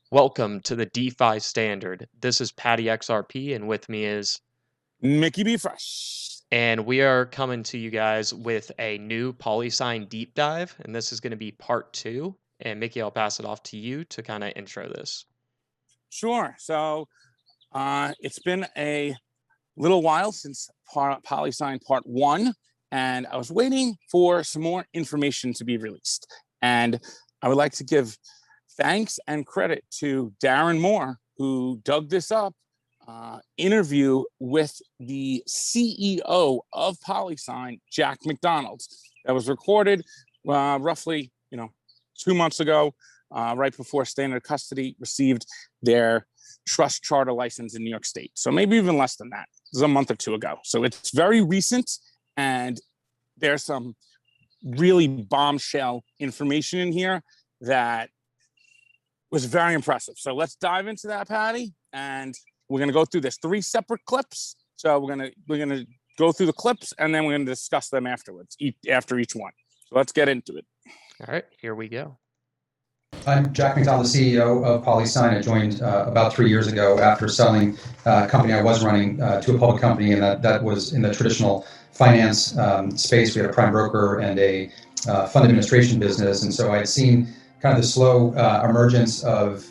Welcome to the DeFi Standard. This is Patty XRP, and with me is, Mickey B. Fresh. and we are coming to you guys with a new PolySign deep dive, and this is going to be part 2. And Mickey, I'll pass it off to you to kind of intro this. Sure. So it's been a little while since PolySign Part 1, and I was waiting for some more information to be released. And I would like to give thanks and credit to Darren Moore, who dug this up, interview with the CEO of PolySign, Jack McDonald, that was recorded roughly, 2 months ago, right before Standard Custody received their trust charter license in New York State. So maybe even less than that. It was a month or two ago. So it's very recent, and there's some really bombshell information in here that was very impressive. So let's dive into that, Patty, and we're going to go through this 3 separate clips. So we're going to go through the clips, and then we're going to discuss them afterwards, after each one. So let's get into it. All right, here we go. I'm Jack McDonald, the CEO of PolySign. I joined about 3 years ago after selling a company I was running to a public company, and that was in the traditional finance space. We had a prime broker and a fund administration business, and so I had seen kind of the slow emergence of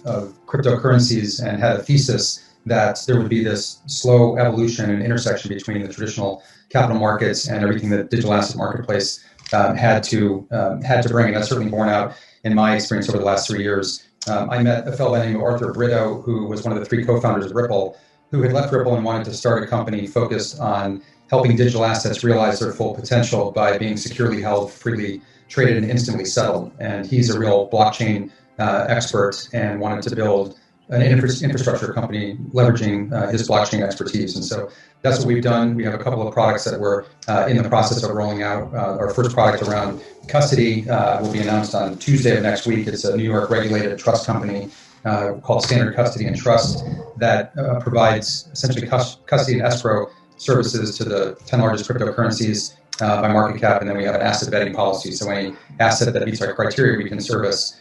cryptocurrencies and had a thesis that there would be this slow evolution and intersection between the traditional capital markets and everything that digital asset marketplace had to bring, and that's certainly borne out in my experience over the last 3 years. I met a fellow by the name of Arthur Britto, who was one of the 3 co-founders of Ripple, who had left Ripple and wanted to start a company focused on helping digital assets realize their full potential by being securely held, freely traded, and instantly settled. And he's a real blockchain expert and wanted to build an infrastructure company leveraging his blockchain expertise. And so that's what we've done. We have a couple of products that we're in the process of rolling out. Our first product around custody will be announced on Tuesday of next week. It's a New York regulated trust company called Standard Custody and Trust that provides essentially custody and escrow services to the 10 largest cryptocurrencies by market cap. And then we have an asset vetting policy. So any asset that meets our criteria, we can service.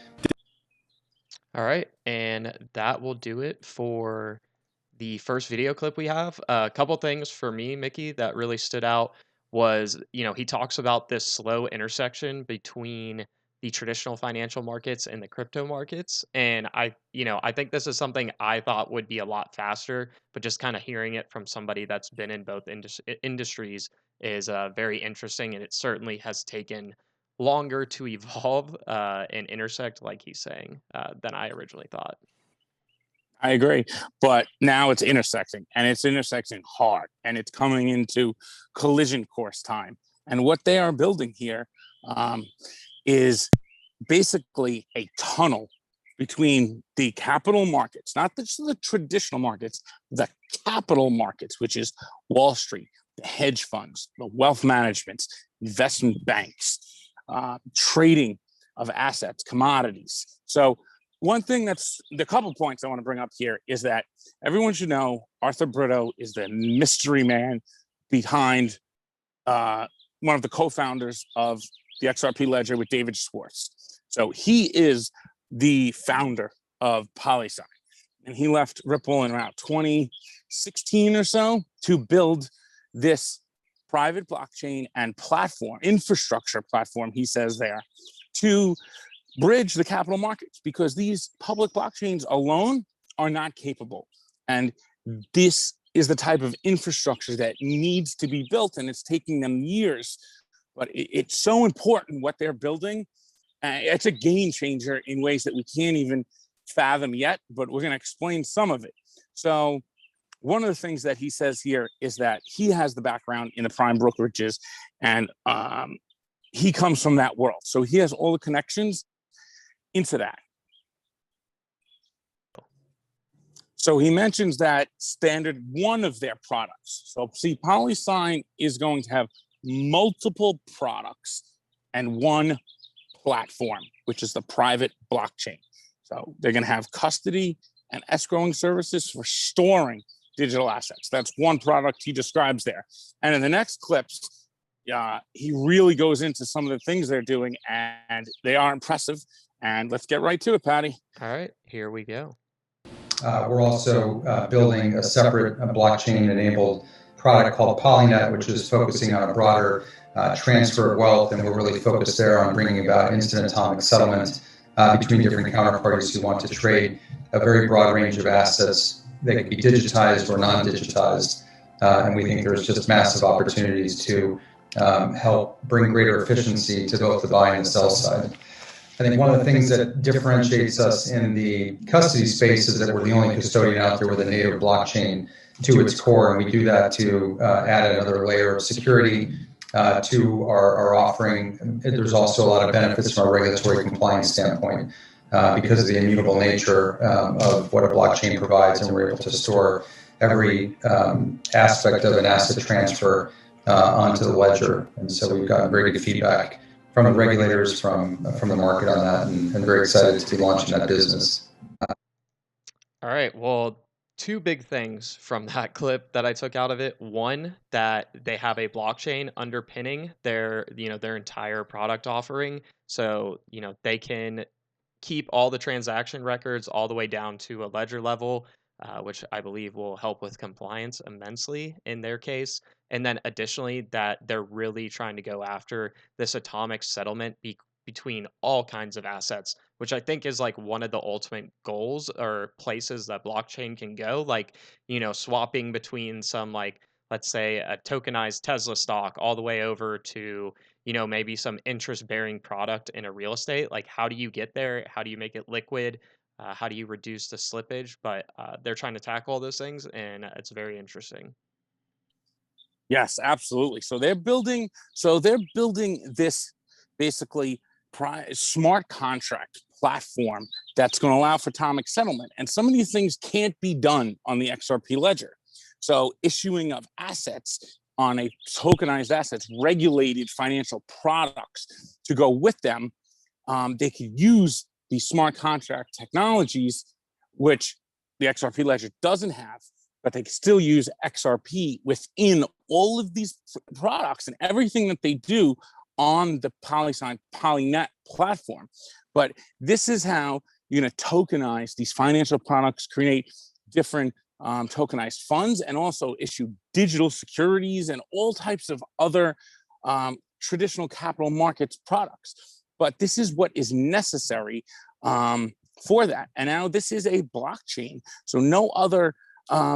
All right, and that will do it for the first video clip we have. A couple things for me, Mickey, that really stood out was, he talks about this slow intersection between the traditional financial markets and the crypto markets. And I think this is something I thought would be a lot faster, but just kind of hearing it from somebody that's been in both industries is very interesting. And it certainly has taken longer to evolve and intersect, like he's saying, than I originally thought. I agree, but now it's intersecting, and it's intersecting hard, and it's coming into collision course time. And what they are building here is basically a tunnel between the capital markets, not just the traditional markets, the capital markets, which is Wall Street, the hedge funds, the wealth managements, investment banks, trading of assets, commodities. So one thing that's the couple points I want to bring up here is that everyone should know Arthur Britto is the mystery man behind one of the co-founders of the XRP ledger with David Schwartz. So he is the founder of PolySign, and he left Ripple in around 2016 or so to build this private blockchain and platform, infrastructure platform, he says there, to bridge the capital markets, because these public blockchains alone are not capable. And this is the type of infrastructure that needs to be built, and it's taking them years. But it's so important what they're building. It's a game changer in ways that we can't even fathom yet, but we're going to explain some of it. So one of the things that he says here is that he has the background in the prime brokerages, and he comes from that world. So he has all the connections into that. So he mentions that standard one of their products. So see, PolySign is going to have multiple products and one platform, which is the private blockchain. So they're going to have custody and escrowing services for storing digital assets. That's one product he describes there. And in the next clips, he really goes into some of the things they're doing, and they are impressive. And let's get right to it, Patty. All right, here we go. We're also building a separate blockchain-enabled product called PolyNet, which is focusing on a broader transfer of wealth, and we're really focused there on bringing about instant atomic settlement between different counterparties who want to trade a very broad range of assets that can be digitized or non-digitized. And we think there's just massive opportunities to help bring greater efficiency to both the buy and the sell side. I think one of the things that differentiates us in the custody space is that we're the only custodian out there with a native blockchain to its core, and we do that to add another layer of security to our offering. There's also a lot of benefits from a regulatory compliance standpoint because of the immutable nature of what a blockchain provides, and we're able to store every aspect of an asset transfer onto the ledger. And so we've gotten very good feedback from the regulators, from the market on that, and very excited to be launching that business. All right. Well, two big things from that clip that I took out of it. One, that they have a blockchain underpinning their entire product offering. So, they can keep all the transaction records all the way down to a ledger level, which I believe will help with compliance immensely in their case. And then additionally, that they're really trying to go after this atomic settlement between all kinds of assets, which I think is like one of the ultimate goals or places that blockchain can go. Like, swapping between some, like, let's say a tokenized Tesla stock all the way over to maybe some interest bearing product in a real estate. Like, how do you get there? How do you make it liquid? How do you reduce the slippage? But they're trying to tackle all those things, and it's very interesting. Yes, absolutely. So they're building this basically smart contract platform that's going to allow for atomic settlement. And some of these things can't be done on the XRP ledger. So issuing of assets on a tokenized assets, regulated financial products to go with them, they could use these smart contract technologies, which the XRP ledger doesn't have, but they can still use XRP within all of these products and everything that they do on the PolySign PolyNet platform. But this is how you're going to tokenize these financial products, create different tokenized funds, and also issue digital securities and all types of other traditional capital markets products. But this is what is necessary for that. And now this is a blockchain. So no other,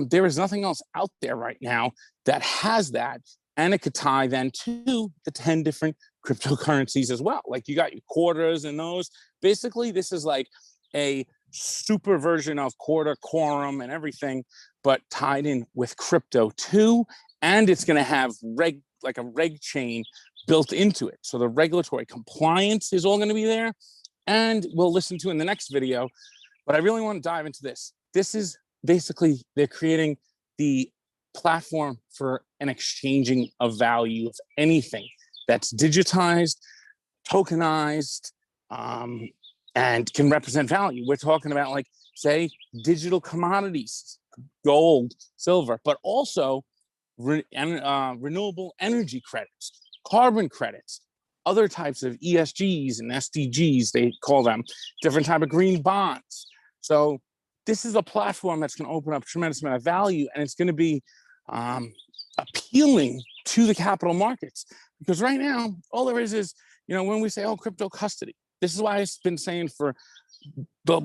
there is nothing else out there right now that has that. And it could tie then to the 10 different cryptocurrencies as well. Like you got your quarters and those. Basically, this is like a super version of quarter, quorum, and everything, but tied in with crypto too. And it's going to have like a reg chain built into it. So the regulatory compliance is all going to be there. And we'll listen to in the next video. But I really want to dive into this. This is basically, they're creating the platform for an exchanging of value of anything that's digitized, tokenized, and can represent value. We're talking about, like, say, digital commodities, gold, silver, but also renewable energy credits, carbon credits, other types of ESGs and SDGs, they call them, different type of green bonds. So this is a platform that's going to open up a tremendous amount of value, and it's going to be appealing to the capital markets. Because right now, all there is, when we say, oh, crypto custody, this is why I've been saying for the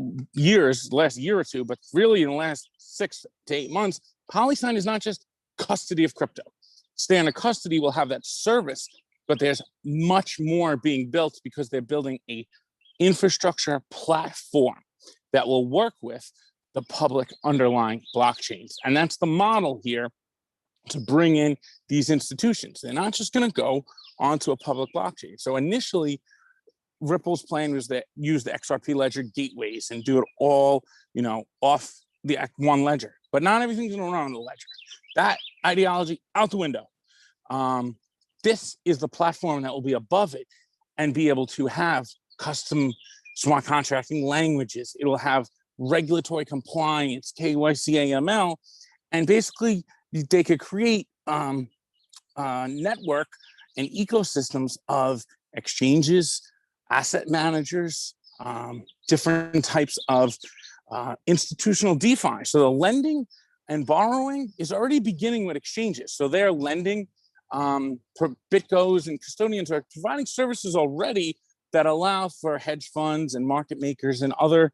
last year or two, but really in the last 6 to 8 months, PolySign is not just custody of crypto. Standard custody will have that service, but there's much more being built because they're building a infrastructure platform that will work with the public underlying blockchains. And that's the model here to bring in these institutions. They're not just going to go onto a public blockchain. So initially, Ripple's plan was to use the XRP ledger gateways and do it all, off the one ledger. But not everything's going to run on the ledger. That ideology out the window. This is the platform that will be above it and be able to have custom smart contracting languages. It will have regulatory compliance, KYC, AML, and basically they could create network and ecosystems of exchanges, asset managers, different types of institutional DeFi. So the lending and borrowing is already beginning with exchanges. So they're lending, BitGos and custodians are providing services already that allow for hedge funds and market makers and other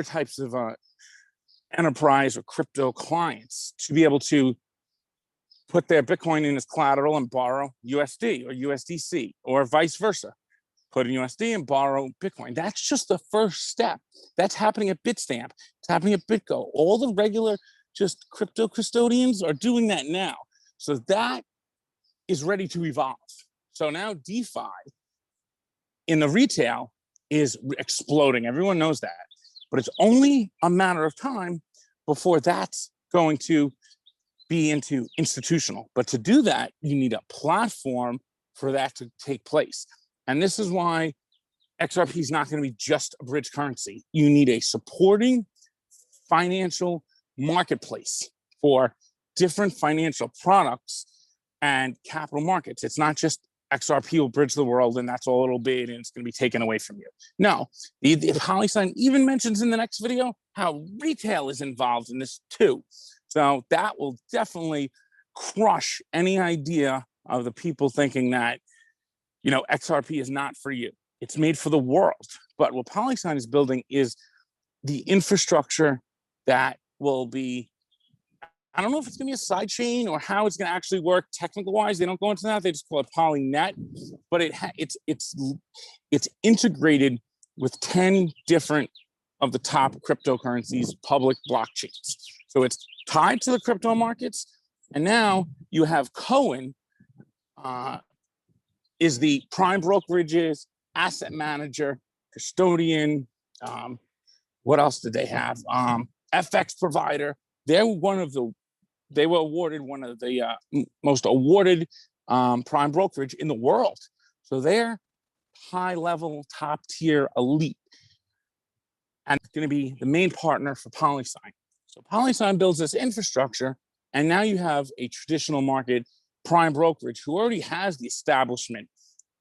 types of enterprise or crypto clients to be able to put their Bitcoin in as collateral and borrow USD or USDC, or vice versa. Put in USD and borrow Bitcoin. That's just the first step. That's happening at Bitstamp. It's happening at BitGo. All the regular just crypto custodians are doing that now. So that is ready to evolve. So now DeFi in the retail is exploding. Everyone knows that. But it's only a matter of time before that's going to be into institutional. But to do that, you need a platform for that to take place. And this is why XRP is not going to be just a bridge currency. You need a supporting financial marketplace for different financial products and capital markets. It's not just XRP will bridge the world and that's all it'll be and it's going to be taken away from you. No, the PolySign even mentions in the next video how retail is involved in this too. So that will definitely crush any idea of the people thinking that, you know, XRP is not for you. It's made for the world. But what PolySign is building is the infrastructure that will be, I don't know if it's going to be a side chain or how it's going to actually work technical wise. They don't go into that. They just call it PolyNet. But it's integrated with 10 different of the top cryptocurrencies, public blockchains. So it's tied to the crypto markets. And now you have Cowen is the prime brokerages, asset manager, custodian. What else did they have? FX provider. They were awarded one of the most awarded prime brokerage in the world. So they're high level, top tier, elite. And it's going to be the main partner for PolySign. So PolySign builds this infrastructure, and now you have a traditional market prime brokerage who already has the establishment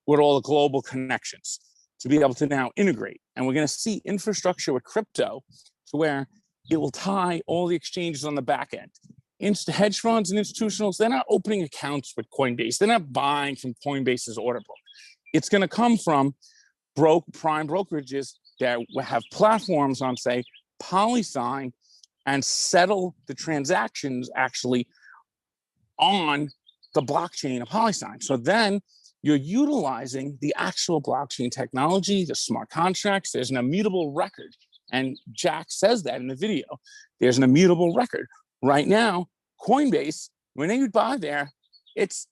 with all the global connections to be able to now integrate. And we're going to see infrastructure with crypto to where it will tie all the exchanges on the back end. Hedge funds and institutionals, they're not opening accounts with Coinbase. They're not buying from Coinbase's order book. It's going to come from prime brokerages that have platforms on, say, PolySign, and settle the transactions actually on the blockchain of PolySign. So then you're utilizing the actual blockchain technology, the smart contracts. There's an immutable record. And Jack says that in the video. There's an immutable record. Right now, Coinbase, when they buy there, it's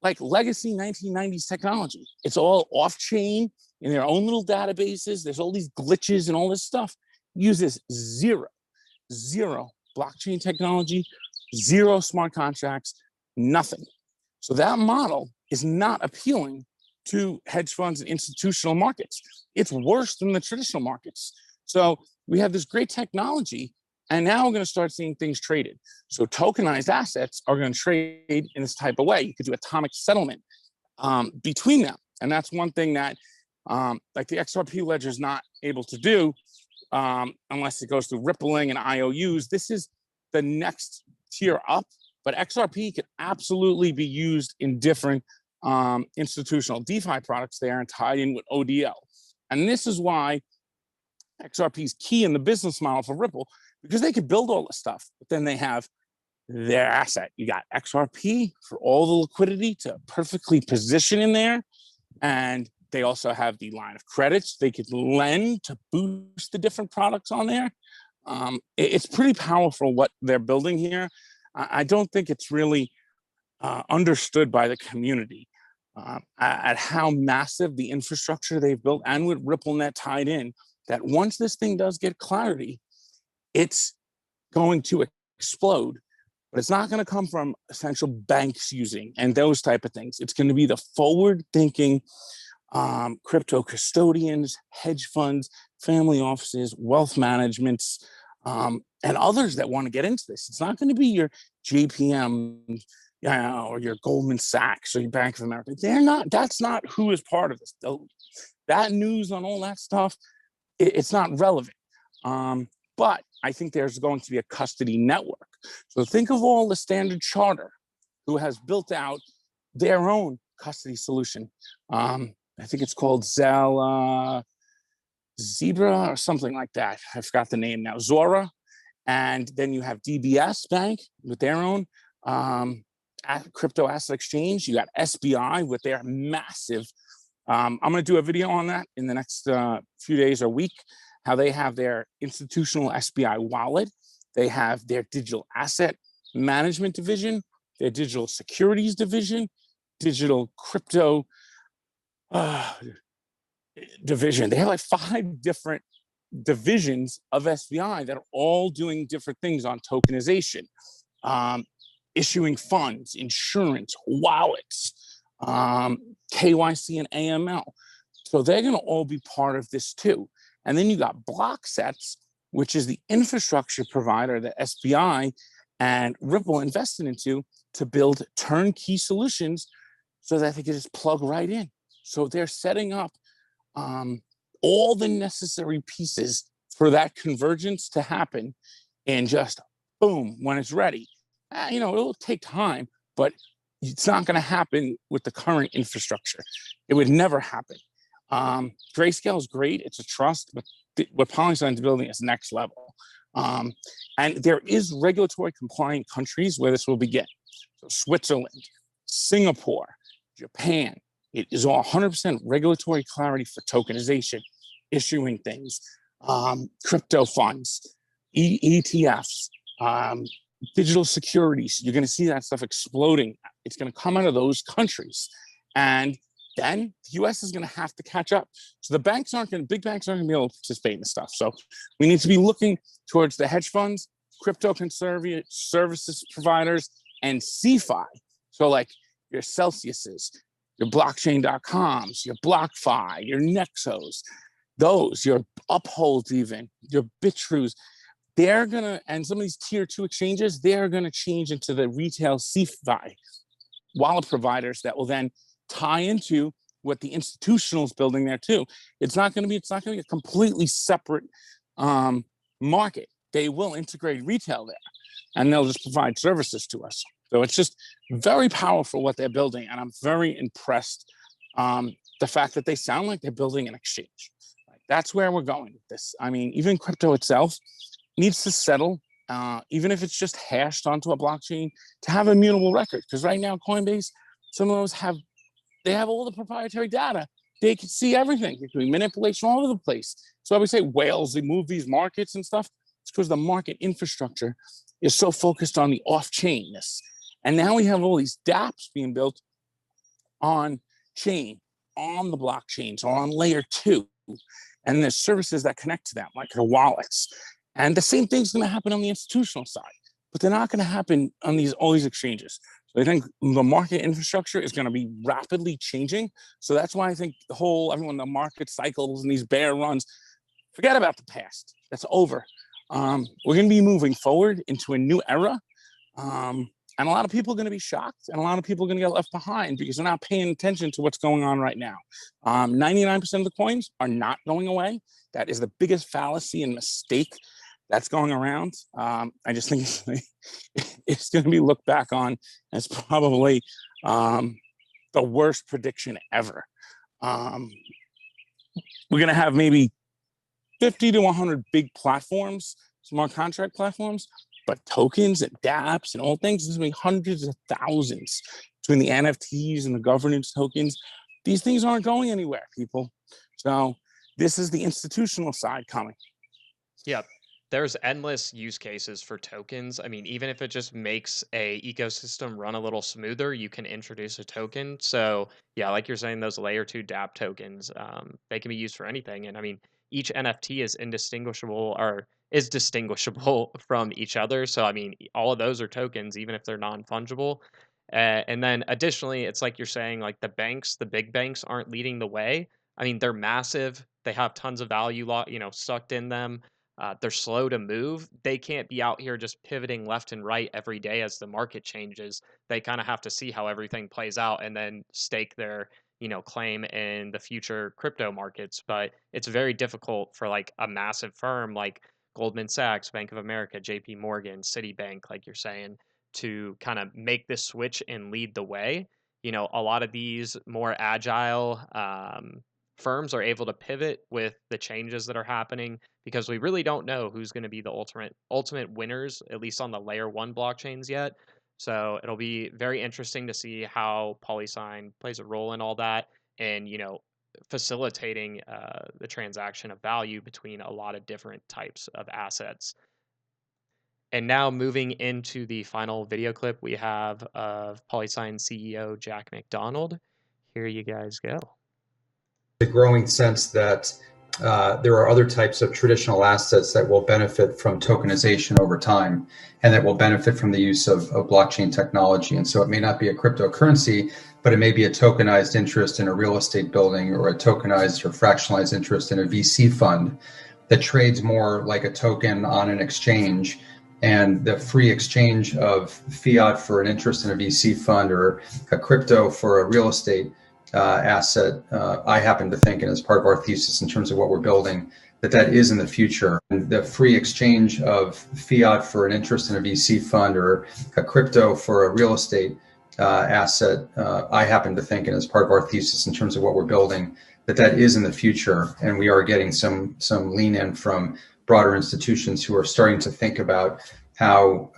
like legacy 1990s technology. It's all off-chain in their own little databases. There's all these glitches and all this stuff. It uses zero blockchain technology, zero smart contracts, nothing. So that model is not appealing to hedge funds and institutional markets. It's worse than the traditional markets. So we have this great technology, and now we're going to start seeing things traded. So tokenized assets are going to trade in this type of way. You could do atomic settlement between them. And that's one thing that like the XRP ledger is not able to do unless it goes through rippling and IOUs. This is the next tier up, but XRP could absolutely be used in different institutional DeFi products there and tied in with ODL. And this is why XRP is key in the business model for Ripple, because they could build all this stuff, but then they have their asset. You got XRP for all the liquidity to perfectly position in there. And they also have the line of credits. They could lend to boost the different products on there. It's pretty powerful what they're building here. I don't think it's really understood by the community at how massive the infrastructure they've built, and with RippleNet tied in, that once this thing does get clarity, it's going to explode. But it's not going to come from essential banks using and those type of things. It's going to be the forward-thinking crypto custodians, hedge funds, family offices, wealth managements, and others that want to get into this. It's not going to be your JPM or your Goldman Sachs or your Bank of America. They're not. That's not who is part of this. That news on all that stuff, it's not relevant. But I think there's going to be a custody network. So think of all the Standard Charter who has built out their own custody solution. I think it's called Zebra or something like that. I forgot the name now. Zora. And then you have DBS Bank with their own crypto asset exchange. You got SBI with their massive. I'm going to do a video on that in the next few days or week, how they have their institutional SBI wallet. They have their digital asset management division, their digital securities division, digital crypto division. They have like 5 different divisions of SBI that are all doing different things on tokenization, issuing funds, insurance, wallets, KYC and AML. So they're going to all be part of this too. And then you got BlockSets, which is the infrastructure provider that SBI and Ripple invested into to build turnkey solutions so that they can just plug right in. So they're setting up all the necessary pieces for that convergence to happen, and just boom, when it's ready. It'll take time, but it's not going to happen with the current infrastructure. It would never happen. Grayscale is great. It's a trust, but what PolySign's building is next level. And there is regulatory compliant countries where this will begin. So Switzerland, Singapore, Japan. It is all 100% regulatory clarity for tokenization, issuing things, crypto funds, ETFs, digital securities. You're going to see that stuff exploding. It's going to come out of those countries. And then the US is going to have to catch up. So the big banks aren't going to be able to participate in this stuff. So we need to be looking towards the hedge funds, crypto conservative services providers, and CeFi. So like your Celsiuses, your blockchain.coms, your BlockFi, your Nexos, your Upholds even, your BitTrues, they're going to, and some of these tier 2 exchanges, they're going to change into the retail CeFi wallet providers that will then tie into what the institutional is building there too. It's not going to be a completely separate market. They will integrate retail there, and they'll just provide services to us. So it's just very powerful what they're building, and I'm very impressed. The fact that they sound like they're building an exchange. That's where we're going with this. I mean, even crypto itself needs to settle, even if it's just hashed onto a blockchain, to have immutable record. Because right now, Coinbase, some of those have all the proprietary data. They can see everything. They can be manipulation all over the place. So I would say whales, they move these markets and stuff. It's because the market infrastructure is so focused on the off-chainness. And now we have all these dApps being built on chain, on the blockchains, or on layer 2. And there's services that connect to them, like their wallets. And the same thing's going to happen on the institutional side, but they're not going to happen on all these exchanges. So I think the market infrastructure is going to be rapidly changing. So that's why I think the market cycles and these bear runs, forget about the past. That's over. We're going to be moving forward into a new era. And a lot of people are going to be shocked, and a lot of people are going to get left behind because they're not paying attention to what's going on right now. 99% of the coins are not going away. That is the biggest fallacy and mistake that's going around. I just think it's going to be looked back on as probably the worst prediction ever. We're going to have maybe 50 to 100 big platforms, smart contract platforms, but tokens and dApps and all things, there's going to be hundreds of thousands between the NFTs and the governance tokens. These things aren't going anywhere, people. So this is the institutional side coming. Yeah, there's endless use cases for tokens. I mean, even if it just makes a ecosystem run a little smoother, you can introduce a token. So yeah, like you're saying, those layer 2 dApp tokens, they can be used for anything. And I mean, each NFT is distinguishable from each other. So I mean, all of those are tokens, even if they're non-fungible. And then additionally, it's like you're saying, like the big banks aren't leading the way. I mean, they're massive. They have tons of value, sucked in them. They're slow to move. They can't be out here just pivoting left and right every day as the market changes. They kind of have to see how everything plays out and then stake their, claim in the future crypto markets. But it's very difficult for like a massive firm like Goldman Sachs, Bank of America, JP Morgan, Citibank, like you're saying, to kind of make this switch and lead the way. A lot of these more agile firms are able to pivot with the changes that are happening because we really don't know who's going to be the ultimate winners, at least on the layer one blockchains yet. So it'll be very interesting to see how PolySign plays a role in all that, and facilitating the transaction of value between a lot of different types of assets. And now moving into the final video clip we have of PolySign's CEO Jack McDonald. Here you guys go. The growing sense that there are other types of traditional assets that will benefit from tokenization over time, and that will benefit from the use of blockchain technology. And so it may not be a cryptocurrency, but it may be a tokenized interest in a real estate building, or a tokenized or fractionalized interest in a VC fund that trades more like a token on an exchange. And the free exchange of fiat for an interest in a VC fund, or a crypto for a real estate asset, I happen to think, and as part of our thesis in terms of what we're building, that is in the future. And the free exchange of fiat for an interest in a VC fund, or a crypto for a real estate asset, I happen to think, and as part of our thesis in terms of what we're building, that is in the future. And we are getting some lean in from broader institutions who are starting to think about how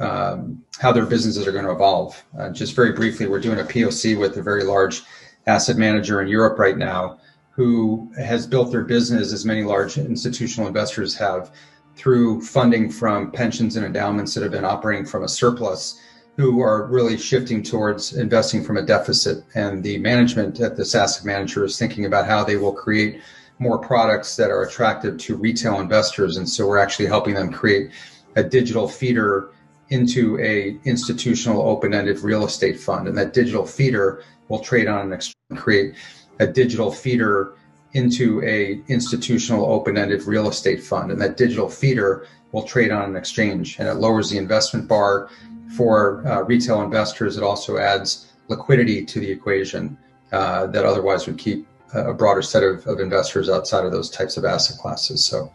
their businesses are going to evolve. Just very briefly, we're doing a POC with a very large asset manager in Europe right now, who has built their business, as many large institutional investors have, through funding from pensions and endowments that have been operating from a surplus, who are really shifting towards investing from a deficit. And the management at this asset manager is thinking about how they will create more products that are attractive to retail investors. And so we're actually helping them create a digital feeder into a institutional open-ended real estate fund. And that digital feeder will trade on an exchange, create a digital feeder into a institutional open-ended real estate fund. And that digital feeder will trade on an exchange, and it lowers the investment bar for retail investors. It also adds liquidity to the equation that otherwise would keep a broader set of investors outside of those types of asset classes. So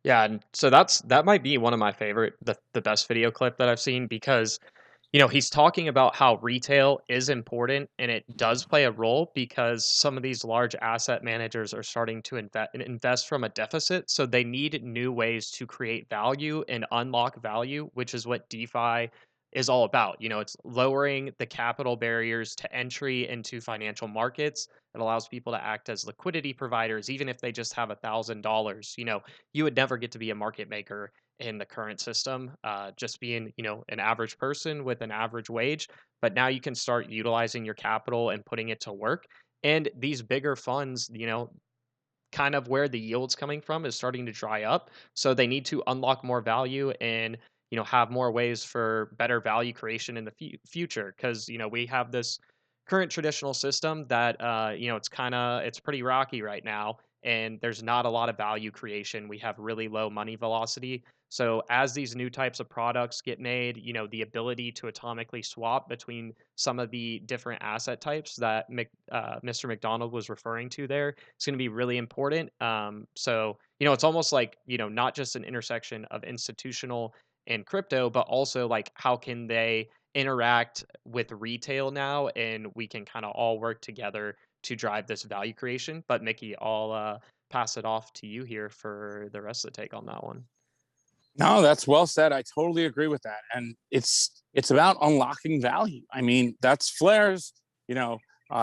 yeah, and so that might be one of my favorite, the best video clip that I've seen, because he's talking about how retail is important and it does play a role, because some of these large asset managers are starting to invest from a deficit. So they need new ways to create value and unlock value, which is what DeFi is all about. It's lowering the capital barriers to entry into financial markets. It allows people to act as liquidity providers, even if they just have $1,000. You would never get to be a market maker in the current system, just being, an average person with an average wage. But now you can start utilizing your capital and putting it to work. And these bigger funds, kind of where the yield's coming from is starting to dry up. So they need to unlock more value and, have more ways for better value creation in the future. Because, we have this current traditional system that, it's pretty rocky right now, and there's not a lot of value creation. We have really low money velocity. So as these new types of products get made, the ability to atomically swap between some of the different asset types that Mr. McDonald was referring to there, it's going to be really important. So, it's almost like, not just an intersection of institutional and crypto, but also like how can they interact with retail now, and we can kind of all work together to drive this value creation. But Mickey, I'll pass it off to you here for the rest of the take on that one. No, that's well said. I totally agree with that. And it's about unlocking value. I mean, that's Flair's,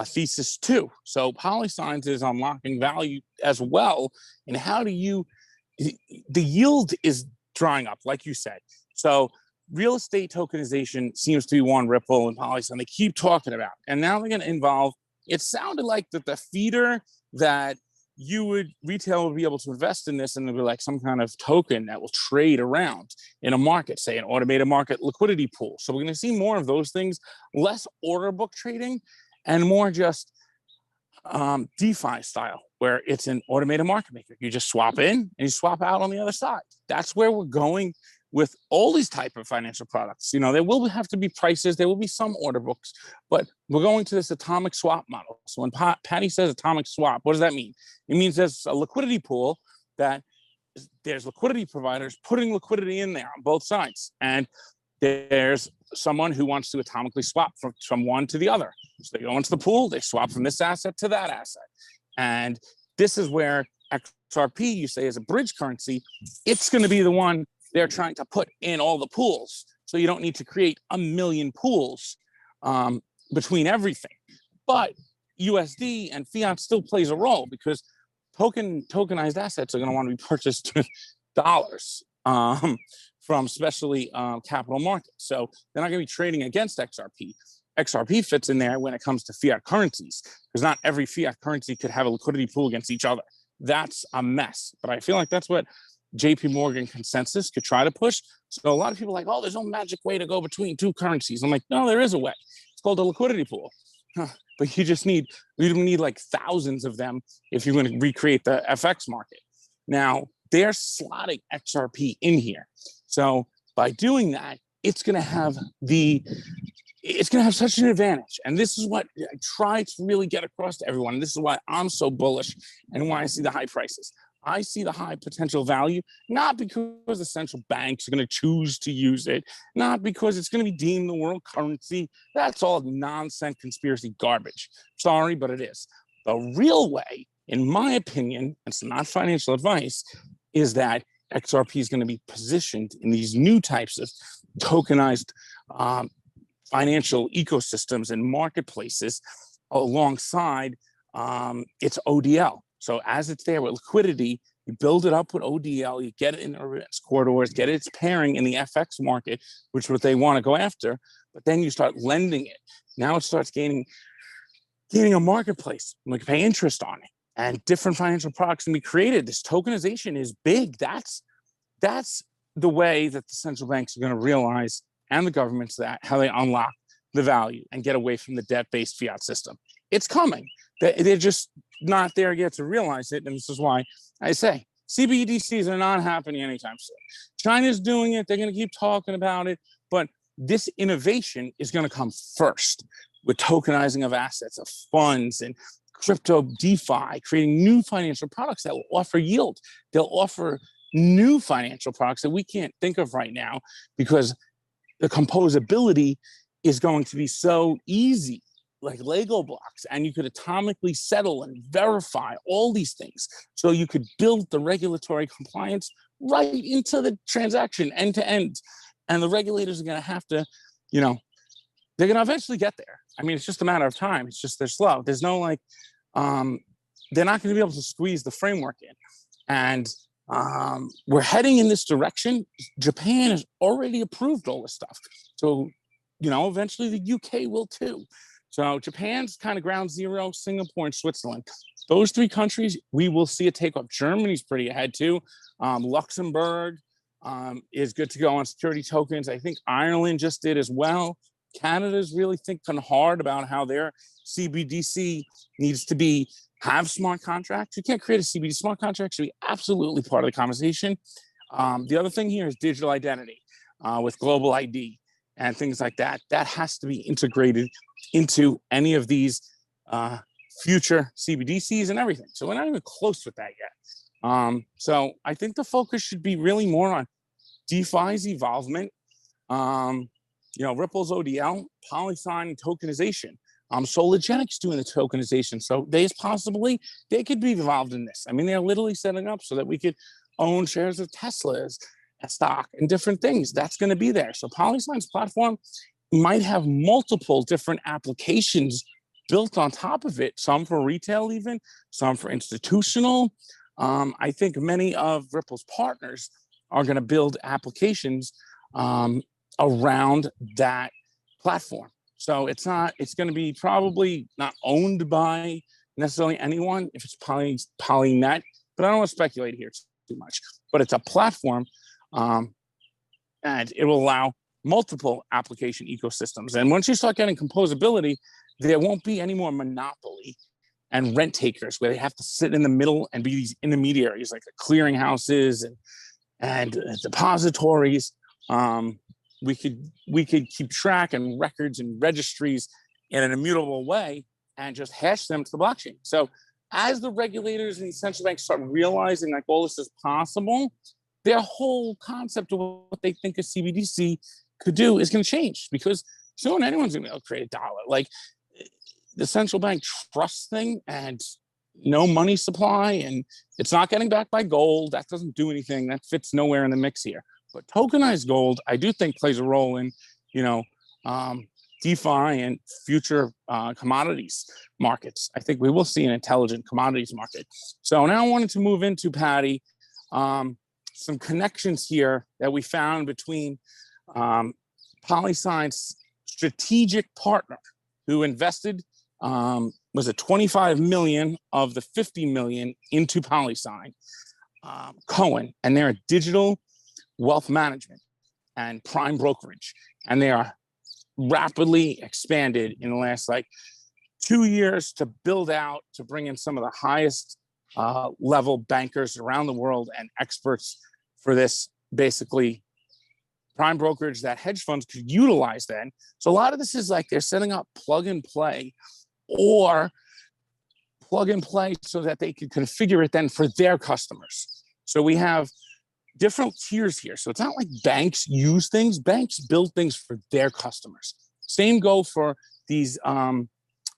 thesis too. So PolySign's is unlocking value as well. And how do you, the yield is drying up, like you said. So real estate tokenization seems to be one Ripple and PolySign they keep talking about. And now they're going to involve, it sounded like that the feeder that retail would be able to invest in this, and it'll be like some kind of token that will trade around in a market, say an automated market liquidity pool. So we're going to see more of those things, less order book trading, and more just DeFi style, where it's an automated market maker. You just swap in and you swap out on the other side. That's where we're going with all these type of financial products. There will have to be prices, there will be some order books, but we're going to this atomic swap model. So when Patty says atomic swap, what does that mean? It means there's a liquidity pool that there's liquidity providers putting liquidity in there on both sides. And there's someone who wants to atomically swap from one to the other. So they go into the pool, they swap from this asset to that asset. And this is where XRP, you say, is a bridge currency. It's going to be the one they're trying to put in all the pools. So you don't need to create a million pools between everything. But USD and fiat still plays a role because tokenized assets are going to want to be purchased with dollars from especially capital markets. So they're not going to be trading against XRP. XRP fits in there when it comes to fiat currencies, because not every fiat currency could have a liquidity pool against each other. That's a mess. But I feel like that's what JP Morgan consensus could try to push. So a lot of people are like, oh, there's no magic way to go between two currencies. I'm like, no, there is a way. It's called a liquidity pool. But you don't need like thousands of them if you're going to recreate the FX market. Now, they're slotting XRP in here. So by doing that, it's going to have such an advantage. And this is what I try to really get across to everyone. And this is why I'm so bullish and why I see the high prices. I see the high potential value, not because the central banks are going to choose to use it, not because it's going to be deemed the world currency. That's all nonsense conspiracy garbage. Sorry, but it is. The real way, in my opinion, it's not financial advice, is that XRP is going to be positioned in these new types of tokenized financial ecosystems and marketplaces alongside its ODL. So as it's there with liquidity, you build it up with ODL, you get it in its corridors, get its pairing in the FX market, which is what they want to go after, but then you start lending it. Now it starts gaining a marketplace. We can pay interest on it, and different financial products can be created. This tokenization is big. That's the way that the central banks are going to realize, and the governments, that how they unlock the value and get away from the debt-based fiat system. It's coming. They're just not there yet to realize it. And this is why I say CBDCs are not happening anytime soon. China's doing it. They're going to keep talking about it. But this innovation is going to come first with tokenizing of assets, of funds, and crypto DeFi, creating new financial products that will offer yield. They'll offer new financial products that we can't think of right now because the composability is going to be so easy, like Lego blocks, and you could atomically settle and verify all these things. So you could build the regulatory compliance right into the transaction end to end. And the regulators are going to have to, they're going to eventually get there. I mean, it's just a matter of time. It's just they're slow. There's no they're not going to be able to squeeze the framework in. And we're heading in this direction. Japan has already approved all this stuff. So, eventually the UK will too. So Japan's kind of ground zero, Singapore and Switzerland. Those three countries, we will see a takeoff. Germany's pretty ahead too. Luxembourg is good to go on security tokens. I think Ireland just did as well. Canada's really thinking hard about how their CBDC needs to have smart contracts. You can't create a CBDC. Smart contracts should be absolutely part of the conversation. The other thing here is digital identity with global ID and things like that. That has to be integrated into any of these future CBDCs and everything. So we're not even close with that yet. So I think the focus should be really more on DeFi's involvement, Ripple's ODL, PolySign, and tokenization. Sologenic's doing the tokenization. So they could be involved in this. I mean, they're literally setting up so that we could own shares of Tesla's stock and different things. That's going to be there. So PolySign's platform might have multiple different applications built on top of it, some for retail even, some for institutional. I think many of Ripple's partners are going to build applications around that platform. So it's going to be probably not owned by necessarily anyone if it's PolyNet, but I don't want to speculate here too much. But it's a platform, and it will allow multiple application ecosystems. And once you start getting composability, there won't be any more monopoly and rent takers where they have to sit in the middle and be these intermediaries like the clearinghouses and depositories. We could keep track and records and registries in an immutable way and just hash them to the blockchain. So as the regulators and the central banks start realizing like all this is possible, their whole concept of what they think a CBDC could do is going to change, because soon anyone's going to be able to create a dollar. Like the central bank trust thing and no money supply, and it's not getting backed by gold. That doesn't do anything. That fits nowhere in the mix here. But tokenized gold, I do think plays a role in, you know, DeFi and future commodities markets. I think we will see an intelligent commodities market. So now I wanted to move into, Patty, some connections here that we found between PolySign's strategic partner who invested, was it 25 million of the 50 million into PolySign, Cowen, and they're a digital wealth management and prime brokerage. And they are rapidly expanded in the last like 2 years to build out, to bring in some of the highest level bankers around the world and experts for this basically prime brokerage that hedge funds could utilize then. So a lot of this is like they're setting up plug and play, or plug and play so that they can configure it then for their customers. So we have different tiers here. So it's not like banks use things, banks build things for their customers. Same go for these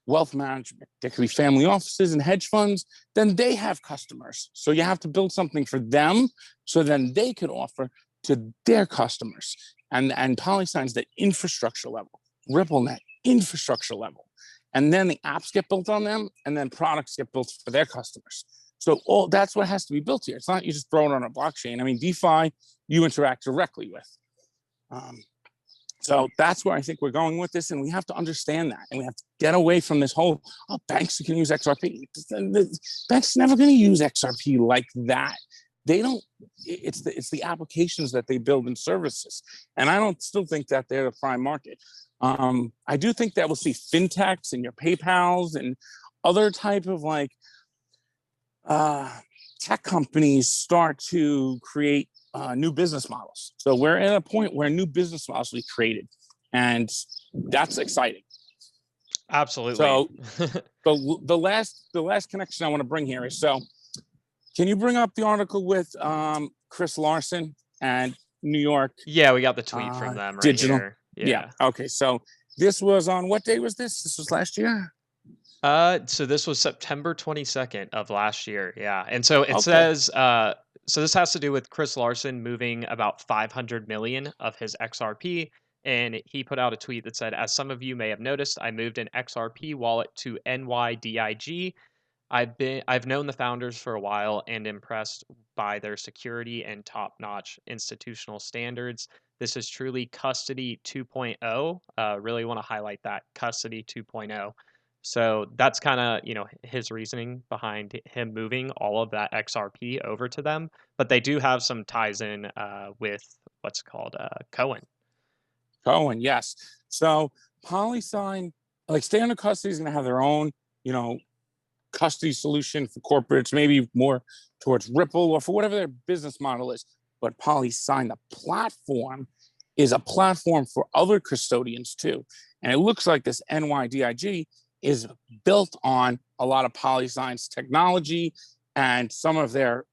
wealth management. There could be family offices and hedge funds, then they have customers. So you have to build something for them so then they could offer to their customers. And PolySign's the infrastructure level, RippleNet, infrastructure level. And then the apps get built on them, and then products get built for their customers. So all that's what has to be built here. It's not you just throw it on a blockchain. I mean, DeFi, you interact directly with. So that's where I think we're going with this, and we have to understand that, and we have to get away from this whole, oh, banks can use XRP. The banks never going to use XRP like that. They don't. It's the applications that they build and services, and I don't still think that they're the prime market. I do think that we'll see fintechs and your PayPals and other type of like tech companies start to create new business models. So we're at a point where new business models will be created, and that's exciting. Absolutely. So the last connection I want to bring here is, so can you bring up the article with Chris Larson and New York? Yeah, we got the tweet from them right digital here. Yeah. Okay. So this was on what day was this? This was last year. So this was September 22nd of last year. Yeah. And so it Okay. says, so this has to do with Chris Larson moving about 500 million of his XRP. And he put out a tweet that said, as some of you may have noticed, I moved an XRP wallet to NYDIG. I've known the founders for a while and impressed by their security and top-notch institutional standards. This is truly custody 2.0. Really want to highlight that, custody 2.0. So that's kind of, his reasoning behind him moving all of that XRP over to them. But they do have some ties in with what's called Cowen. Cowen, yes. So PolySign, like Standard Custody is going to have their own, custody solution for corporates, maybe more towards Ripple or for whatever their business model is. But PolySign, the platform, is a platform for other custodians too. And it looks like this NYDIG is built on a lot of PolySign's technology and some of their,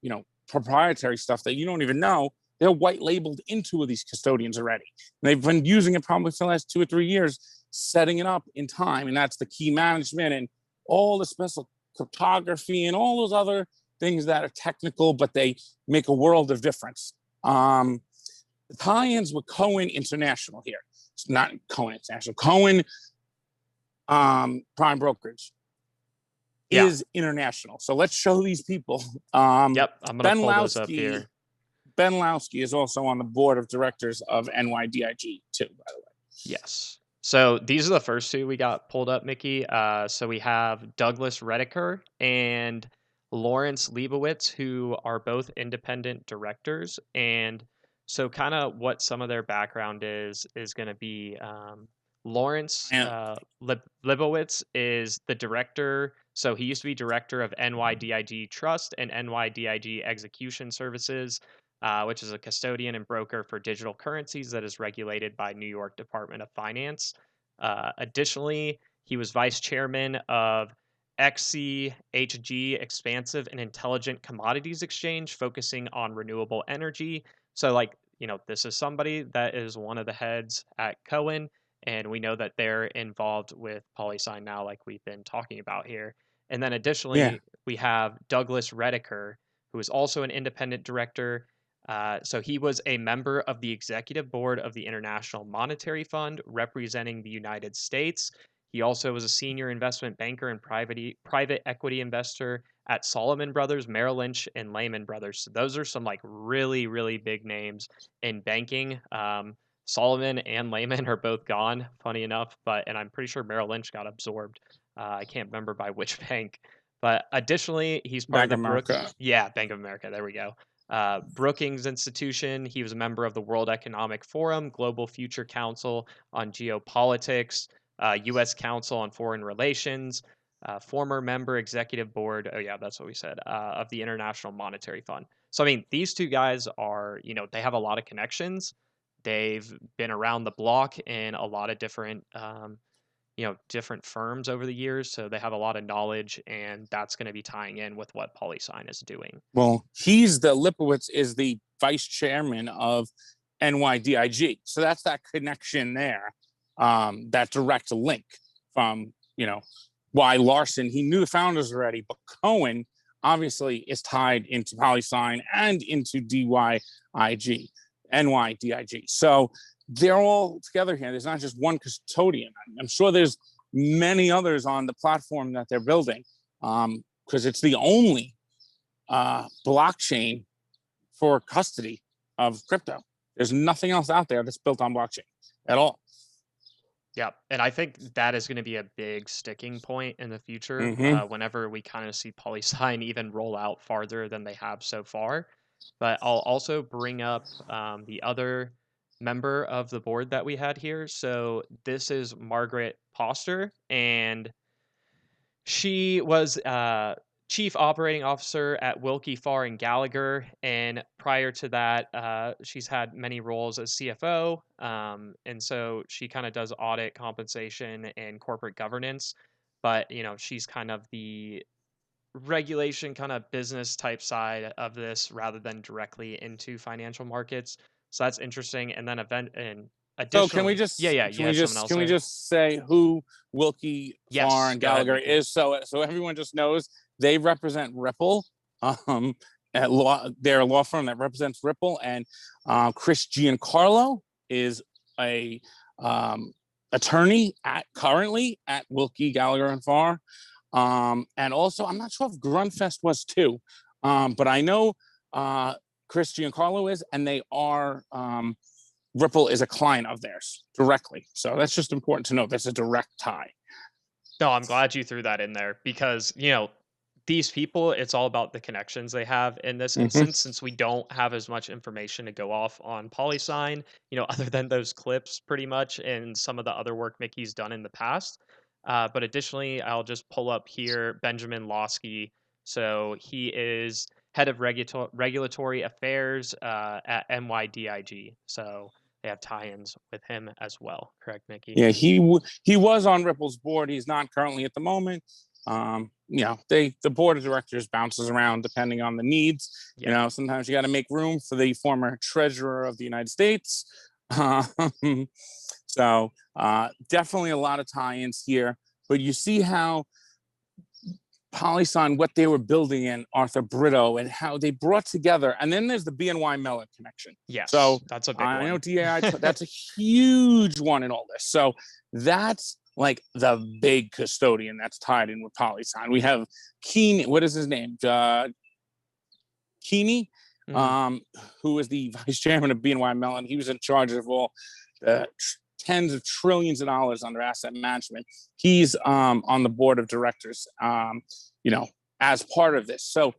proprietary stuff that you don't even know. They're white labeled into these custodians already. And they've been using it probably for the last 2 or 3 years, setting it up in time. And that's the key management and all the special cryptography and all those other things that are technical, but they make a world of difference. The tie-ins with Cowen International here. It's not Cowen International. Cowen Prime Brokerage is international. So let's show these people. Yep, I'm going to pull those up here. Ben Lowski is also on the board of directors of NYDIG too, by the way. Yes. So these are the first two we got pulled up, Mickey. So we have Douglas Rediker and Lawrence Leibowitz, who are both independent directors. And so kind of what some of their background is going to be Lawrence Leibowitz is the director. So he used to be director of NYDIG Trust and NYDIG Execution Services, which is a custodian and broker for digital currencies that is regulated by New York Department of Finance. Additionally, he was vice chairman of XCHG, Expansive and Intelligent Commodities Exchange, focusing on renewable energy. So, like, this is somebody that is one of the heads at Cowen, and we know that they're involved with PolySign now, like we've been talking about here. And then Yeah. additionally, we have Douglas Redeker, who is also an independent director. So he was a member of the executive board of the International Monetary Fund, representing the United States. He also was a senior investment banker and private equity investor at Solomon Brothers, Merrill Lynch, and Lehman Brothers. So those are some like really, really big names in banking. Solomon and Lehman are both gone, funny enough, and I'm pretty sure Merrill Lynch got absorbed. I can't remember by which bank. But additionally, he's part of Bank the of America. Bank of America. There we go. Brookings Institution. He was a member of the World Economic Forum, Global Future Council on Geopolitics, U.S. Council on Foreign Relations, former member executive board. Oh, yeah, that's what we said, of the International Monetary Fund. So, I mean, these two guys are, they have a lot of connections. They've been around the block in a lot of different, different firms over the years. So they have a lot of knowledge, and that's going to be tying in with what PolySign is doing. Well, Lipowitz is the vice chairman of NYDIG. So that's that connection there, that direct link from, why Larson, he knew the founders already, but Cowen obviously is tied into PolySign and into NYDIG. So they're all together here. There's not just one custodian. I'm sure there's many others on the platform that they're building, because it's the only blockchain for custody of crypto. There's nothing else out there that's built on blockchain at all. Yeah, and I think that is going to be a big sticking point in the future, whenever we kind of see PolySign even roll out farther than they have so far. But I'll also bring up the other member of the board that we had here. So this is Margaret Poster, and she was chief operating officer at Wilkie Farr and Gallagher, and prior to that, she's had many roles as CFO, and so she kind of does audit, compensation, and corporate governance. But she's kind of the regulation, kind of business type side of this, rather than directly into financial markets. So that's interesting. And then So can we additionally, just you had someone else can we there. just say who Wilkie Farr Yes, and go ahead, Gallagher Mickey. is, so everyone just knows they represent Ripple. At law, they're a law firm that represents Ripple, and Chris Giancarlo is a attorney currently at Wilkie Gallagher and Farr, and also I'm not sure if Grunfest was too, but I know Chris Giancarlo is, and they are. Ripple is a client of theirs directly. So that's just important to note. That's a direct tie. No, I'm glad you threw that in there because, these people, it's all about the connections they have in this instance, since we don't have as much information to go off on PolySign, other than those clips pretty much and some of the other work Mickey's done in the past. But additionally, I'll just pull up here Benjamin Losky. So he is head of regulatory affairs at NYDIG. So they have tie-ins with him as well. Correct, Mickey? Yeah, he was on Ripple's board. He's not currently at the moment. The board of directors bounces around depending on the needs. Yeah. Sometimes you got to make room for the former treasurer of the United States. So definitely a lot of tie-ins here. But you see how PolySign, what they were building in Arthur Britto, and how they brought together. And then there's the BNY Mellon connection. Yes, so that's a big I one. know DAI, that's a huge one in all this. So that's like the big custodian that's tied in with PolySign. We have Keeney, what is his name? Keeney, who is the vice chairman of BNY Mellon. He was in charge of all the tens of trillions of dollars under asset management. He's on the board of directors, as part of this. So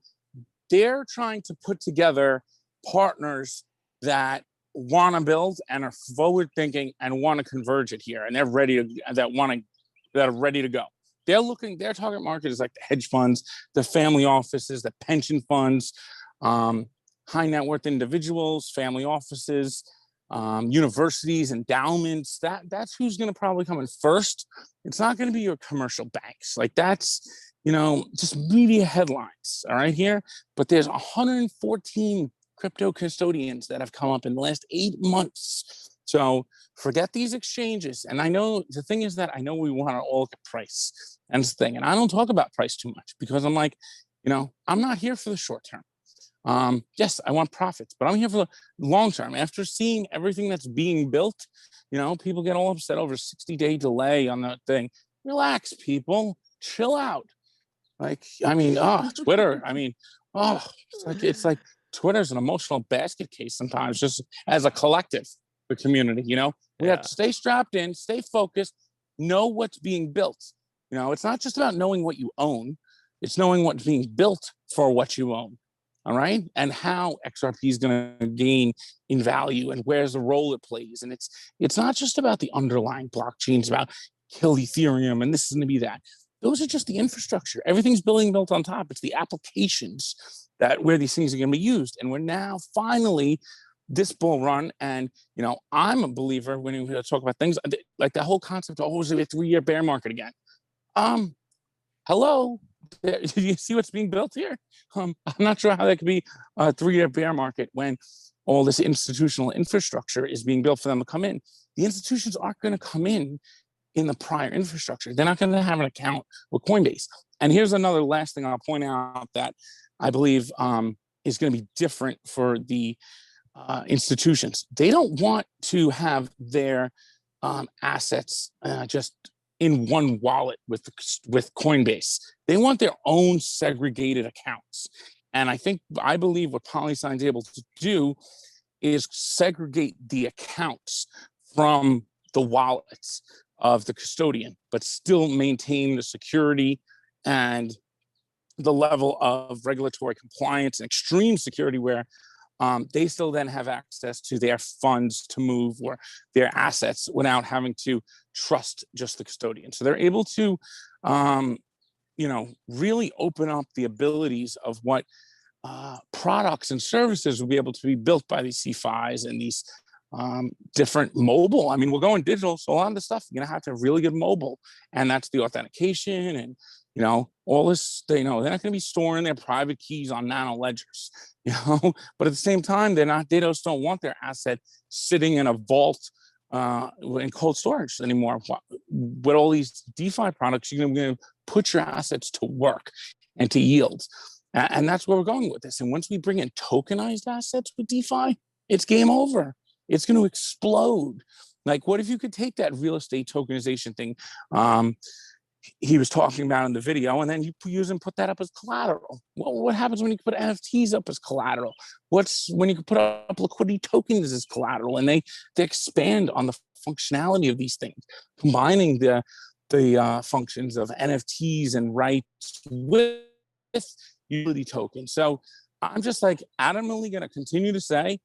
they're trying to put together partners that want to build and are forward thinking and want to converge it here, and they're ready to that are ready to go. Their target market is like the hedge funds, the family offices, the pension funds, high net worth individuals, family offices, universities, endowments. That's who's going to probably come in first. It's not going to be your commercial banks. Like that's, just media headlines. All right, here. But there's 114 crypto custodians that have come up in the last 8 months. So forget these exchanges. And I know the thing is that I know we want to all look at price and the thing. And I don't talk about price too much because I'm like, I'm not here for the short term. Yes, I want profits, but I'm here for the long term. After seeing everything that's being built, people get all upset over 60-day delay on the thing. Relax, people, chill out. Like, Twitter. It's like Twitter's an emotional basket case sometimes, just as a collective, the community. We have to stay strapped in, stay focused, know what's being built. It's not just about knowing what you own; it's knowing what's being built for what you own. All right, and how XRP is going to gain in value, and where's the role it plays. And it's not just about the underlying blockchains, about kill Ethereum, and this is going to be that. Those are just the infrastructure. Everything's built on top. It's the applications that where these things are going to be used. And we're now finally this bull run. And I'm a believer when we talk about things like the whole concept of is it a 3-year bear market again? Hello. Do you see what's being built here? I'm not sure how that could be a 3-year bear market when all this institutional infrastructure is being built for them to come in. The institutions aren't going to come in the prior infrastructure. They're not going to have an account with Coinbase. And here's another last thing I'll point out that I believe is going to be different for the institutions. They don't want to have their assets just in one wallet with Coinbase. They want their own segregated accounts. And I believe what PolySign's able to do is segregate the accounts from the wallets of the custodian, but still maintain the security and the level of regulatory compliance and extreme security where they still then have access to their funds to move or their assets without having to trust just the custodian. So they're able to, really open up the abilities of what products and services will be able to be built by these CFIs and these different mobile. We're going digital, so a lot of the stuff you're gonna have to have really good mobile, and that's the authentication and all this. They're not going to be storing their private keys on nano ledgers, but at the same time, they just don't want their asset sitting in a vault in cold storage anymore. With all these DeFi products, you're going to put your assets to work and to yield, and that's where we're going with this. And once we bring in tokenized assets with DeFi, it's game over. It's going to explode. Like, what if you could take that real estate tokenization thing he was talking about in the video, and then you use and put that up as collateral? Well, what happens when you put NFTs up as collateral? What's when you can put up liquidity tokens as collateral, and they expand on the functionality of these things, combining the functions of NFTs and rights with utility tokens. So I'm just like adamantly going to continue to say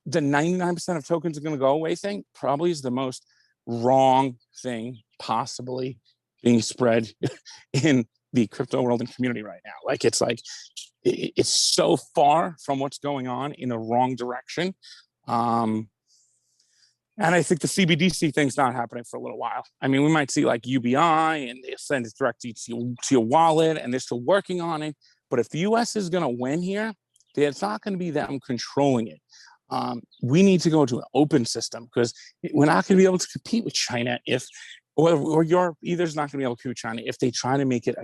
the 99% of tokens are going to go away thing probably is the most wrong thing possibly being spread in the crypto world and community right now. It's so far from what's going on in the wrong direction. And I think the CBDC thing's not happening for a little while. We might see like UBI and they send it directly to your wallet and they're still working on it. But if the US is going to win here, it's not going to be them controlling it. We need to go to an open system because we're not going to be able to compete with China or Europe either is not going to be able to compete with China if they try to make it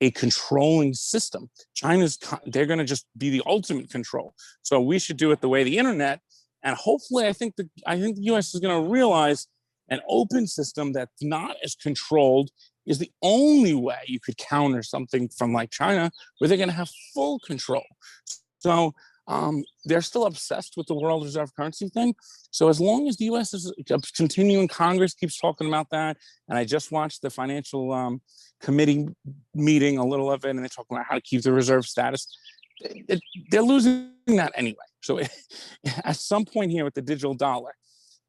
a controlling system. They're going to just be the ultimate control. So we should do it the way the internet, and hopefully I think the US is going to realize an open system that's not as controlled is the only way you could counter something from like China, where they're going to have full control. So they're still obsessed with the world reserve currency thing. So as long as the US is continuing, Congress keeps talking about that. And I just watched the financial committee meeting, a little of it, and they're talking about how to keep the reserve status. They're losing that anyway. So at some point here with the digital dollar,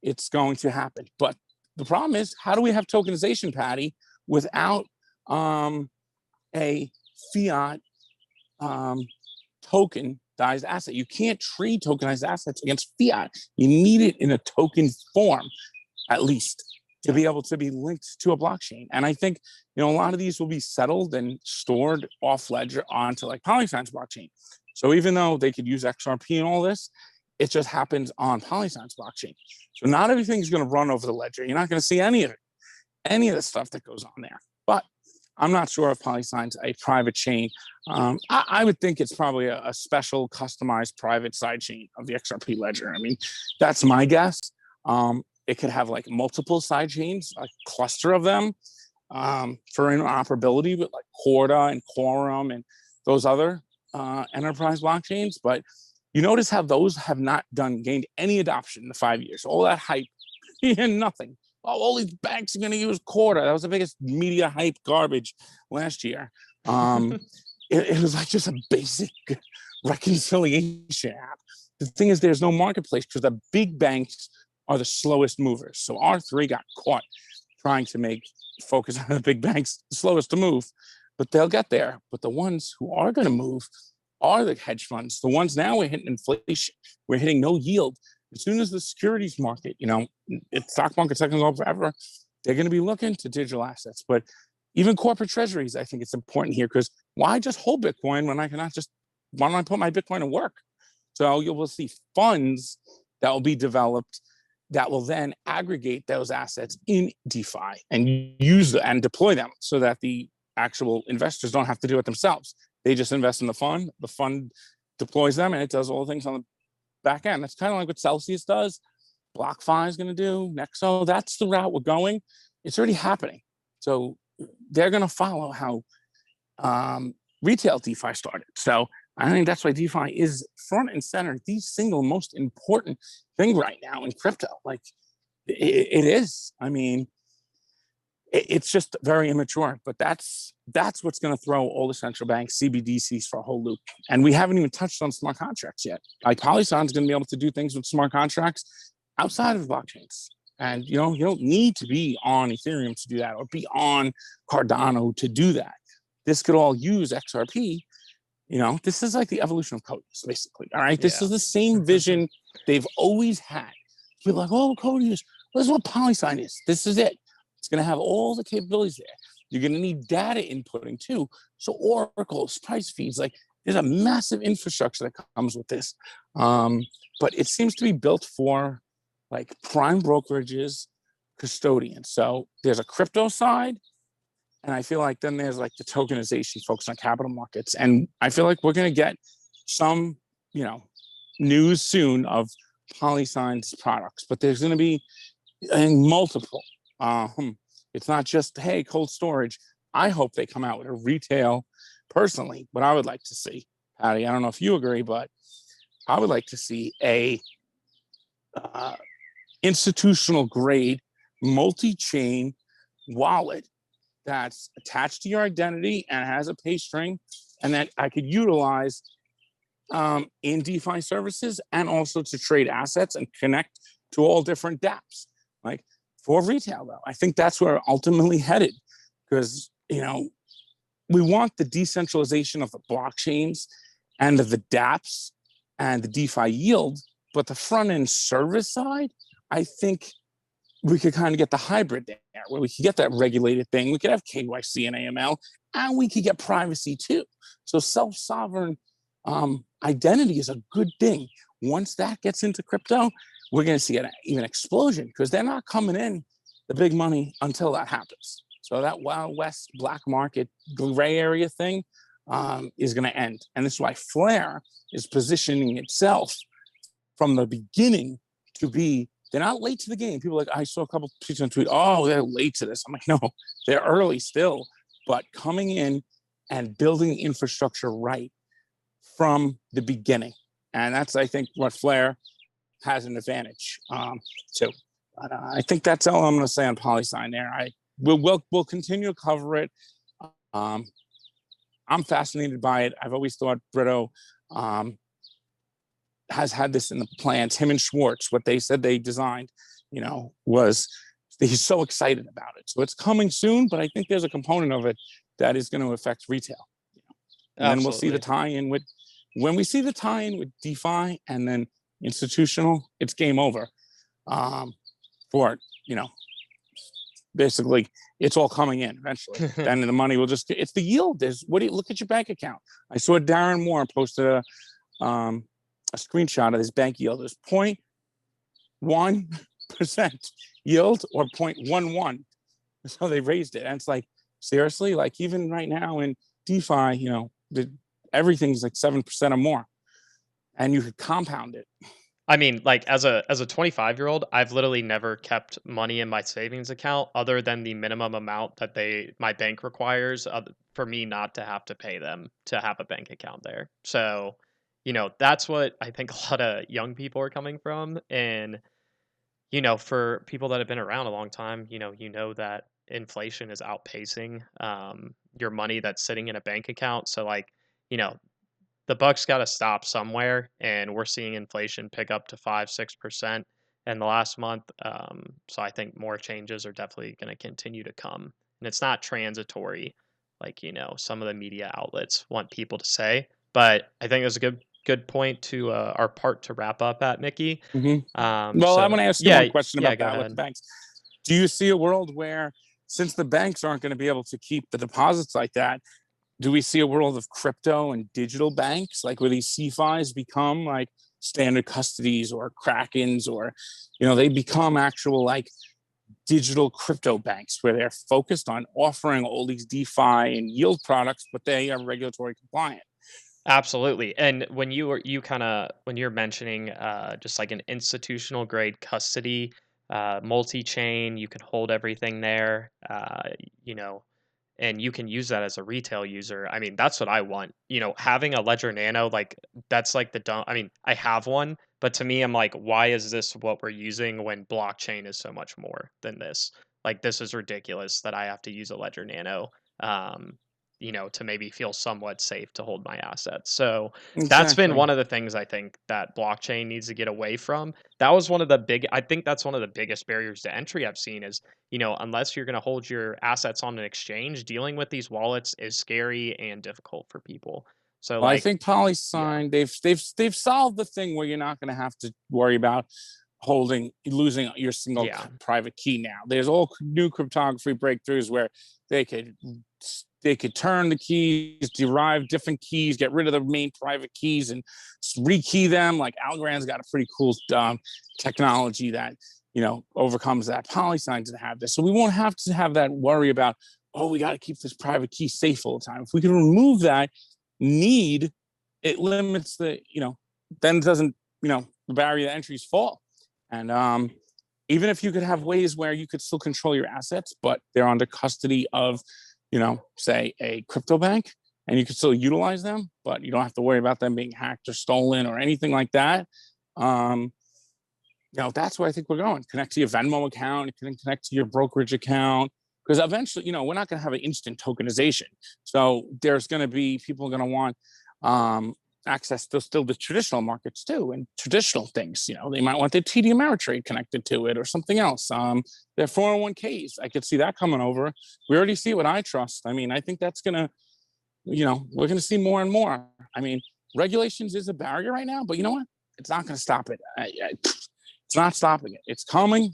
it's going to happen. But the problem is, how do we have tokenization, Patty, without a fiat token tokenized asset. You can't trade tokenized assets against fiat. You need it in a token form, at least, to be able to be linked to a blockchain. And I think, a lot of these will be settled and stored off ledger onto like PolySign's blockchain. So even though they could use XRP and all this, it just happens on PolySign's blockchain. So not everything's going to run over the ledger. You're not going to see any of it, any of the stuff that goes on there. But I'm not sure if PolySign's a private chain. I would think it's probably a special customized private side chain of the XRP ledger. I mean, that's my guess. It could have like multiple side chains, a cluster of them for interoperability with like Corda and Quorum and those other enterprise blockchains. But you notice how those have not gained any adoption in the 5 years. All that hype and nothing. Oh, all these banks are going to use Corda. That was the biggest media hype garbage last year. It was like just a basic reconciliation app. The thing is, there's no marketplace because the big banks are the slowest movers. So R3 got caught trying to focus on the big banks, the slowest to move, but they'll get there. But the ones who are going to move are the hedge funds. The ones now we're hitting inflation. We're hitting no yield. As soon as the securities market, stock market's not going to go forever, they're going to be looking to digital assets. But even corporate treasuries, I think it's important here because why just hold Bitcoin when I cannot why don't I put my Bitcoin to work? So you will see funds that will be developed that will then aggregate those assets in DeFi and use and deploy them so that the actual investors don't have to do it themselves. They just invest in the fund deploys them, and it does all the things on the back end. That's kind of like what Celsius does, BlockFi is going to do, Nexo. That's the route we're going. It's already happening. So they're going to follow how retail DeFi started. So I think that's why DeFi is front and center, the single most important thing right now in crypto. Like it is. I mean, it's just very immature, but that's what's going to throw all the central banks, CBDCs for a whole loop. And we haven't even touched on smart contracts yet. Like PolySign's going to be able to do things with smart contracts outside of blockchains. And you don't need to be on Ethereum to do that or be on Cardano to do that. This could all use XRP. This is like the evolution of Codex, basically. All right. This is the same vision they've always had. You're like, oh, Codex, this is what PolySign is. This is it. It's going to have all the capabilities there. You're going to need data inputting too. So oracles, price feeds, like there's a massive infrastructure that comes with this. But it seems to be built for like prime brokerages, custodians. So there's a crypto side. And I feel like then there's like the tokenization focused on capital markets. And I feel like we're going to get some, news soon of PolySign's products, but there's going to be multiple. It's not just, hey, cold storage. I hope they come out with a retail, personally, what I would like to see, Patty, I don't know if you agree, but I would like to see a institutional grade multi-chain wallet that's attached to your identity and has a pay string and that I could utilize in DeFi services and also to trade assets and connect to all different dApps. Like for retail, though, I think that's where we're ultimately headed because, we want the decentralization of the blockchains and of the dApps and the DeFi yield, but the front end service side, I think we could kind of get the hybrid there where we could get that regulated thing. We could have KYC and AML, and we could get privacy too. So self-sovereign identity is a good thing. Once that gets into crypto, we're going to see an even explosion because they're not coming in the big money until that happens. So that Wild West black market gray area thing is going to end. And this is why Flare is positioning itself from the beginning to be, they're not late to the game. People are like, I saw a couple people on tweet, oh, they're late to this. I'm like, no, they're early still, but coming in and building the infrastructure right from the beginning. And that's, I think, what Flare has an advantage too. But I think that's all I'm going to say on PolySign there. We'll continue to cover it. I'm fascinated by it. I've always thought Britto has had this in the plans. Him and Schwartz, what they said they designed, was he's so excited about it. So it's coming soon, but I think there's a component of it that is going to affect retail. And then we'll see the tie-in with when we see the tie-in with DeFi and then institutional, it's game over. For basically, it's all coming in eventually. Then the money will just, it's the yield. Look at your bank account. I saw Darren Moore posted a screenshot of his bank yield. It's 0.1% yield or 0.11. So they raised it. And it's like, seriously, like even right now in DeFi, everything's like 7% or more. And you could compound it. I mean, like as a 25-year-old, I've literally never kept money in my savings account other than the minimum amount that my bank requires for me not to have to pay them to have a bank account there. So, that's what I think a lot of young people are coming from. And, for people that have been around a long time, that inflation is outpacing your money that's sitting in a bank account. So like, you know, the buck's got to stop somewhere, and we're seeing inflation pick up to 5-6% in the last month. So I think more changes are definitely going to continue to come, and it's not transitory, like some of the media outlets want people to say. But I think it's a good point to our part to wrap up at, Mickey. Well, I So want to ask you yeah, one question yeah, about go that with the ahead. banks. Do you see a world where, since the banks aren't going to be able to keep the deposits like that, do we see a world of crypto and digital banks, like where these CFIs become like standard custodies or Krakens, or, they become actual like digital crypto banks where they're focused on offering all these DeFi and yield products, but they are regulatory compliant? Absolutely. And when you're mentioning just like an institutional grade custody, multi-chain, you can hold everything there, and you can use that as a retail user. I mean, that's what I want. Having a Ledger Nano, like that's like the dumb. I mean, I have one, but to me, I'm like, why is this what we're using when blockchain is so much more than this? Like, this is ridiculous that I have to use a Ledger Nano. Um, to maybe feel somewhat safe to hold my assets. So that's been Exactly. one of the things I think that blockchain needs to get away from. I think that's one of the biggest barriers to entry I've seen is, unless you're going to hold your assets on an exchange, dealing with these wallets is scary and difficult for people. So Well, I like, think yeah, PolySign, they've solved the thing where you're not going to have to worry about losing your single yeah, private key. Now there's all new cryptography breakthroughs where they could turn the keys, derive different keys, get rid of the main private keys, and rekey them. Like Algorand's got a pretty cool technology that overcomes that. PolySign doesn't have this, so we won't have to have that worry about, oh, we got to keep this private key safe all the time. If we can remove that need, it limits then it doesn't, the barrier to entries fall. And even if you could have ways where you could still control your assets, but they're under custody of, say a crypto bank, and you can still utilize them, but you don't have to worry about them being hacked or stolen or anything like that. That's where I think we're going. Connect to your Venmo account, you can connect to your brokerage account, because eventually, we're not going to have an instant tokenization. So there's going to be people going to want access to still the traditional markets too, and traditional things. They might want their TD Ameritrade connected to it or something else. Their 401ks, I could see that coming over. We already see it with iTrust. I mean, I think that's gonna, we're gonna see more and more. I mean, regulations is a barrier right now, but you know what? It's not gonna stop it. It's not stopping it. It's coming.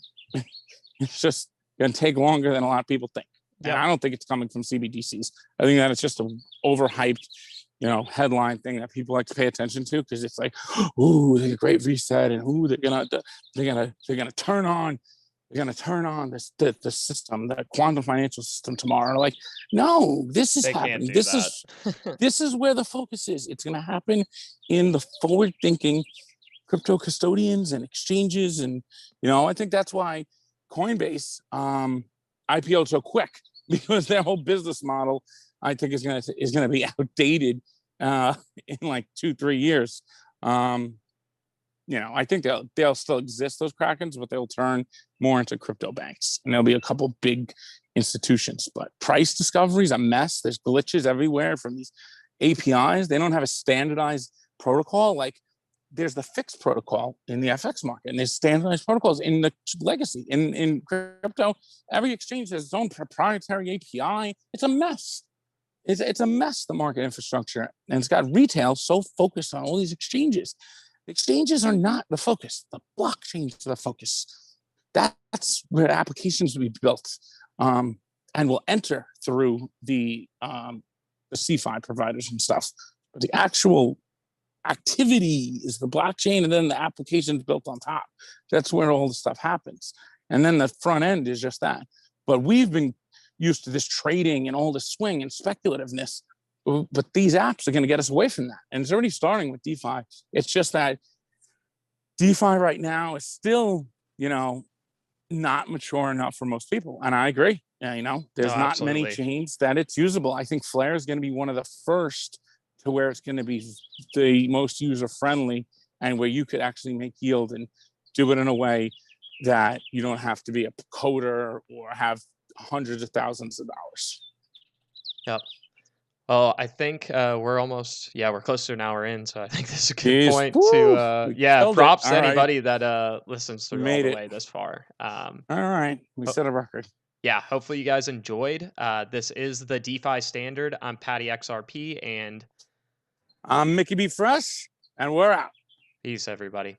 It's just gonna take longer than a lot of people think. And yep. I don't think it's coming from CBDCs. I think that it's just an overhyped, headline thing that people like to pay attention to, because it's like, ooh, there's a great reset, and ooh, they're gonna turn on this the system, the quantum financial system tomorrow. Like, no, this is They can't happening. do This that. is where the focus is. It's gonna happen in the forward thinking crypto custodians and exchanges, and I think that's why Coinbase IPO'd so quick, because their whole business model, I think, is gonna be outdated in like 2-3 years. I think they'll still exist, those Krakens, but they'll turn more into crypto banks, and there'll be a couple big institutions. But price discovery is a mess. There's glitches everywhere from these APIs. They don't have a standardized protocol. Like, there's the fixed protocol in the FX market, and there's standardized protocols in the legacy. In crypto, every exchange has its own proprietary API. It's a mess. It's a mess, the market infrastructure, and it's got retail so focused on all these exchanges. Exchanges are not the focus. The blockchain is the focus. That's where applications will be built, and will enter through the CeFi providers and stuff. But the actual activity is the blockchain, and then the applications built on top. That's where all the stuff happens. And then the front end is just that. But we've been used to this trading and all this swing and speculativeness, but these apps are going to get us away from that. And it's already starting with DeFi. It's just that DeFi right now is still, not mature enough for most people. And I agree. There's not many chains that it's usable. I think Flare is going to be one of the first to where it's going to be the most user friendly, and where you could actually make yield and do it in a way that you don't have to be a coder or have hundreds of thousands of dollars. Yep. Well, I think we're close to an hour in, so I think this is a good point to props to anybody that listens through all the way this far. All right, we set a record. Yeah, hopefully you guys enjoyed. This is the DeFi Standard. I'm Patty XRP, and I'm Mickey B. Fresh, and we're out. Peace, everybody.